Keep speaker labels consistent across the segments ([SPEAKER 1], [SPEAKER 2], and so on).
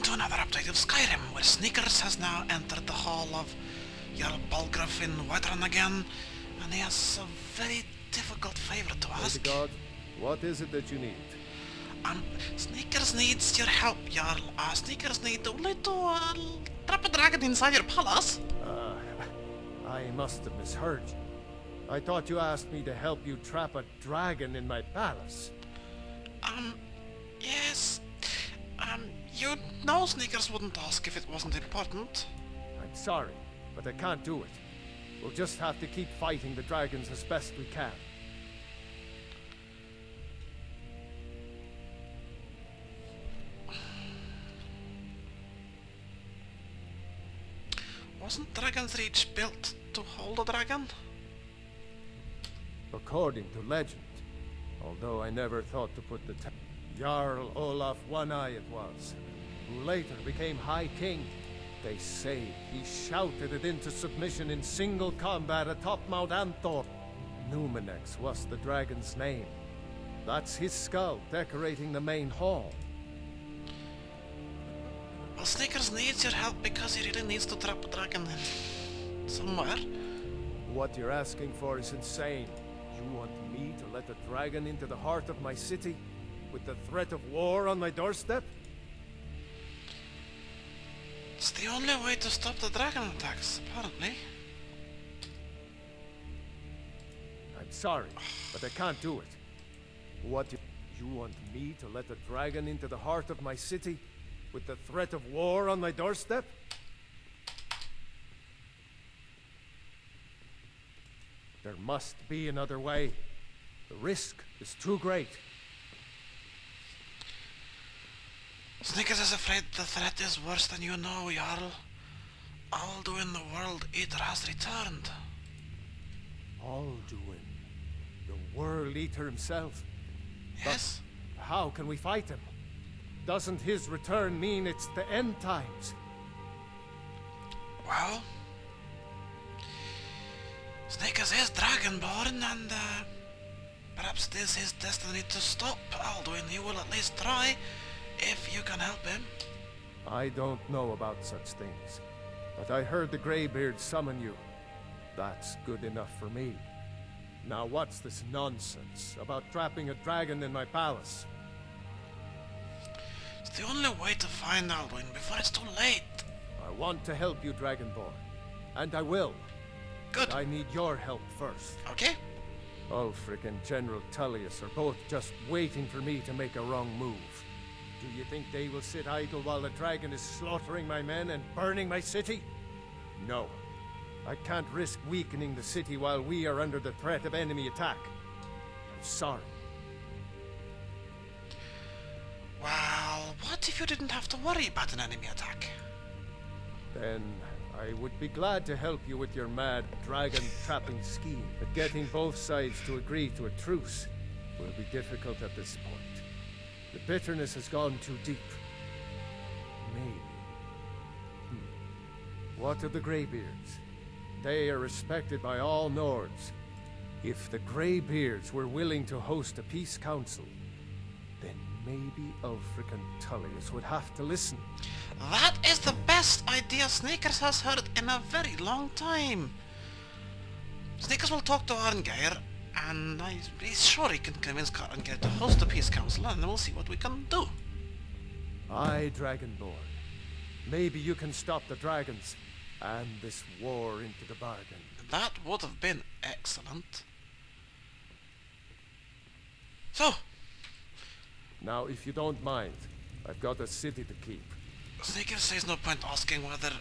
[SPEAKER 1] to another update of Skyrim, where Sneakers has now entered the hall of Jarl Balgruuf in Whiterun again, and he has a very difficult favor to ask.
[SPEAKER 2] Lady God, what is it that you need?
[SPEAKER 1] Sneakers needs your help, Jarl. Sneakers need only to trap a dragon inside your palace.
[SPEAKER 2] I must have misheard you. I thought you asked me to help you trap a dragon in my palace.
[SPEAKER 1] Yes. You know Sneakers wouldn't ask if it wasn't important.
[SPEAKER 2] I'm sorry, but I can't do it. We'll just have to keep fighting the dragons as best we can.
[SPEAKER 1] Wasn't Dragon's Reach built to hold a dragon?
[SPEAKER 2] According to legend, although I never thought to put the Jarl Olaf One-Eye it was, who later became High King. They say he shouted it into submission in single combat atop Mount Anthor. Numenex was the dragon's name. That's his skull decorating the main hall.
[SPEAKER 1] Well, Sneakers needs your help because he really needs to trap a dragon in somewhere.
[SPEAKER 2] What you're asking for is insane. You want me to let a dragon into the heart of my city, with the threat of war on my doorstep?
[SPEAKER 1] It's the only way to stop the dragon attacks, apparently.
[SPEAKER 2] I'm sorry, but I can't do it. You want me to let a dragon into the heart of my city, with the threat of war on my doorstep? There must be another way. The risk is too great.
[SPEAKER 1] Sneakers is afraid the threat is worse than you know, Jarl. Alduin the World Eater has returned.
[SPEAKER 2] Alduin, the World Eater himself?
[SPEAKER 1] Yes?
[SPEAKER 2] But how can we fight him? Doesn't his return mean it's the end times?
[SPEAKER 1] Well, Sneakers is Dragonborn, and perhaps it is his destiny to stop Alduin. He will at least try, if you can help him.
[SPEAKER 2] I don't know about such things, but I heard the Greybeard summon you. That's good enough for me. Now what's this nonsense about trapping a dragon in my palace?
[SPEAKER 1] It's the only way to find Alduin before it's too late.
[SPEAKER 2] I want to help you, Dragonborn, and I will.
[SPEAKER 1] Good.
[SPEAKER 2] But I need your help first.
[SPEAKER 1] Okay.
[SPEAKER 2] Ulfric and General Tullius are both just waiting for me to make a wrong move. Do you think they will sit idle while the dragon is slaughtering my men and burning my city? No. I can't risk weakening the city while we are under the threat of enemy attack. I'm sorry.
[SPEAKER 1] Well, what if you didn't have to worry about an enemy attack?
[SPEAKER 2] Then I would be glad to help you with your mad dragon trapping scheme. But getting both sides to agree to a truce will be difficult at this point. The bitterness has gone too deep. Maybe. What of the Greybeards? They are respected by all Nords. If the Greybeards were willing to host a peace council, then maybe Ulfric and Tullius would have to listen.
[SPEAKER 1] That is the best idea Sneakers has heard in a very long time. Sneakers will talk to Arngeir, and he's sure he can convince Arngeir to host a peace council, and we'll see what we can do.
[SPEAKER 2] Aye, Dragonborn. Maybe you can stop the dragons, and this war into the bargain.
[SPEAKER 1] That would have been excellent. So,
[SPEAKER 2] now, if you don't mind, I've got a city to keep.
[SPEAKER 1] Sneakers says no point asking whether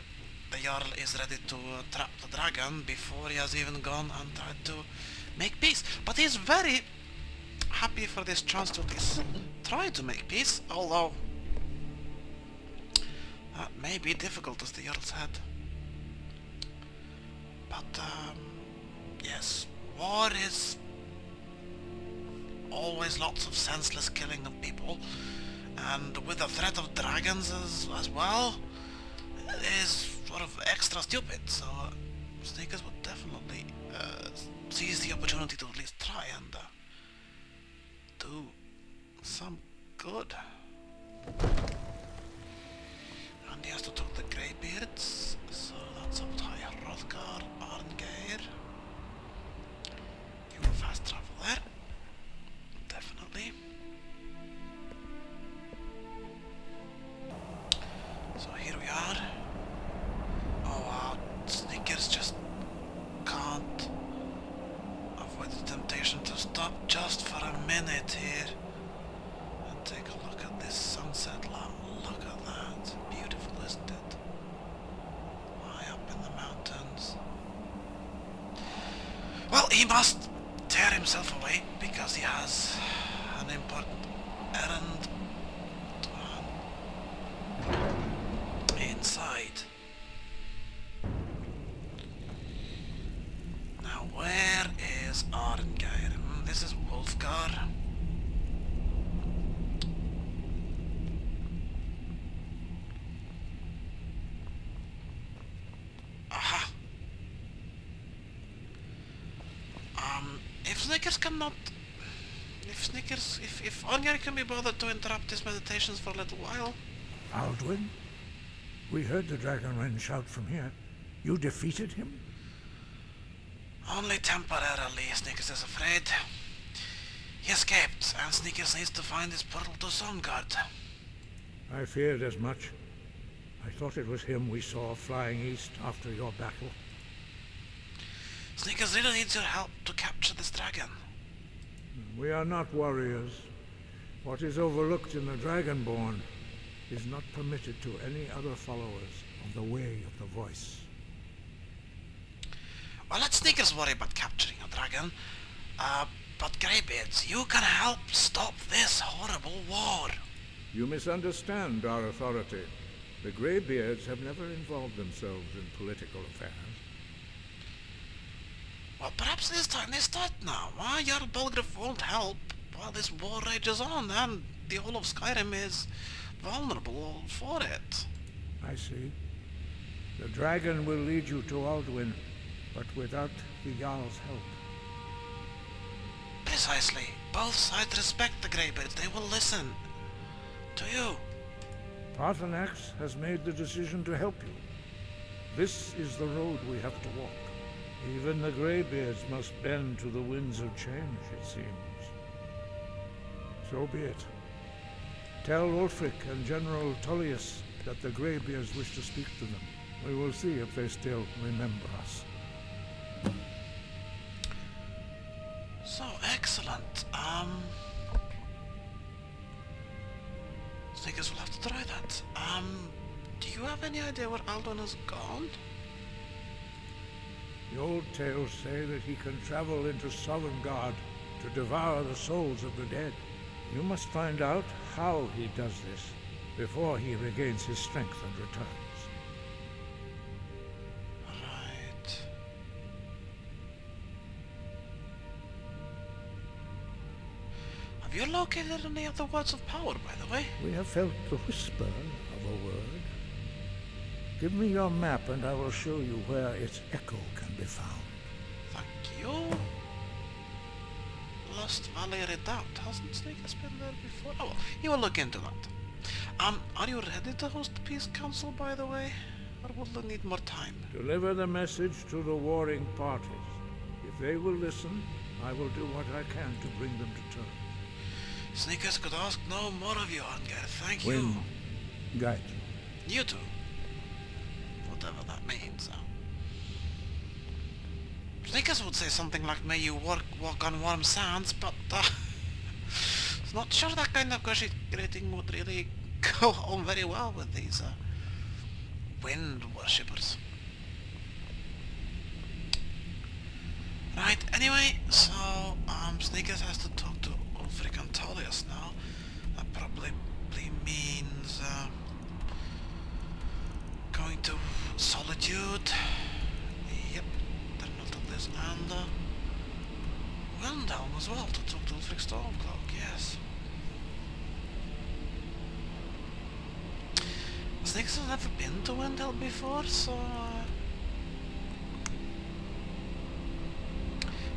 [SPEAKER 1] the Jarl is ready to trap the dragon before he has even gone and tried to make peace. But he's very happy for this chance to at least try to make peace, although that may be difficult, as the Jarl said. But, yes, war is always lots of senseless killing of people, and with the threat of dragons as well, it is sort of extra stupid, so Sneakers would definitely seize the opportunity to at least try and do some good. he must tear himself away because he has an important errand to run inside. Now where is Arngeir? This is Wolfgar. Aha. If Snickers cannot... If Arngeir can be bothered to interrupt his meditations for a little while...
[SPEAKER 3] Alduin? We heard the Dragonren shout from here. You defeated him?
[SPEAKER 1] Only temporarily, Snickers is afraid. He escaped, and Snickers needs to find his portal to Songard.
[SPEAKER 3] I feared as much. I thought it was him we saw flying east after your battle.
[SPEAKER 1] Snickers really needs your help to capture this dragon.
[SPEAKER 3] We are not warriors. What is overlooked in the Dragonborn is not permitted to any other followers of the Way of the Voice.
[SPEAKER 1] Well, let Snickers worry about capturing a dragon. But Greybeards, you can help stop this horrible war.
[SPEAKER 3] You misunderstand our authority. The Greybeards have never involved themselves in political affairs.
[SPEAKER 1] Well, perhaps this time they start now. Jarl Balgruuf won't help while this war rages on, and the whole of Skyrim is vulnerable for it.
[SPEAKER 3] I see. The dragon will lead you to Alduin, but without the Jarl's help.
[SPEAKER 1] Precisely. Both sides respect the Greybeards. They will listen to you.
[SPEAKER 3] Paarthurnax has made the decision to help you. This is the road we have to walk. Even the Greybeards must bend to the winds of change, it seems. So be it. Tell Ulfric and General Tullius that the Greybeards wish to speak to them. We will see if they still remember us.
[SPEAKER 1] So, excellent. Snickers will have to try that. Do you have any idea where Alduin has gone?
[SPEAKER 3] The old tales say that he can travel into Sovngarde to devour the souls of the dead. You must find out how he does this before he regains his strength and returns.
[SPEAKER 1] Right. Have you located any of the words of power, by the way?
[SPEAKER 3] We have felt the whisper of a word. Give me your map and I will show you where its echo can be found.
[SPEAKER 1] Thank you. Lost Valley Redoubt. Hasn't Snickers been there before? Oh, well, he will look into that. Are you ready to host the Peace Council, by the way? Or will they need more time?
[SPEAKER 3] Deliver the message to the warring parties. If they will listen, I will do what I can to bring them to terms.
[SPEAKER 1] Snickers could ask no more of you, Arngeir. Thank you.
[SPEAKER 3] Wind, guide you.
[SPEAKER 1] You too. Whatever that means. Snickers would say something like, may you walk on warm sands, but not sure that kind of greeting would really go home very well with these wind worshippers. Right, anyway, so Snickers has to talk to Ulfric and Tullius now. That probably means going to Solitude. Yep, Terminal and Windhelm as well to talk to Ulfric Stormcloak, yes. Snickers has never been to Windhelm before, so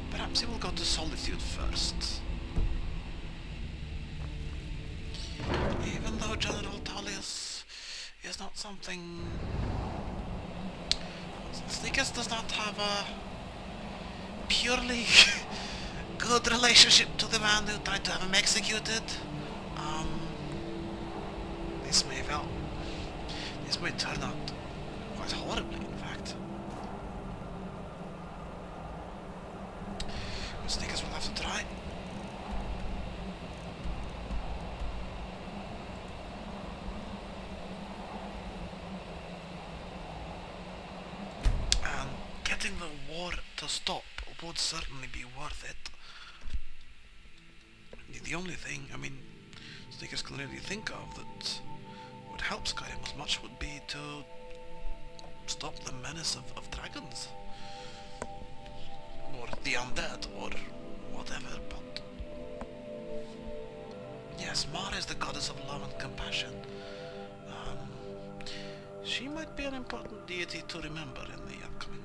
[SPEAKER 1] perhaps he will go to Solitude first. Even though General Tullius is not something... Snickers does not have a purely good relationship to the man who tried to have him executed. This may turn out quite horribly, in fact. But Snickers will have to try. And getting the war to stop would certainly be worth it. The only thing, I mean, Sneakers can really think of that would help Skyrim as much would be to stop the menace of dragons. Or the undead, or whatever, but... Yes, Mara is the goddess of love and compassion. She might be an important deity to remember in the upcoming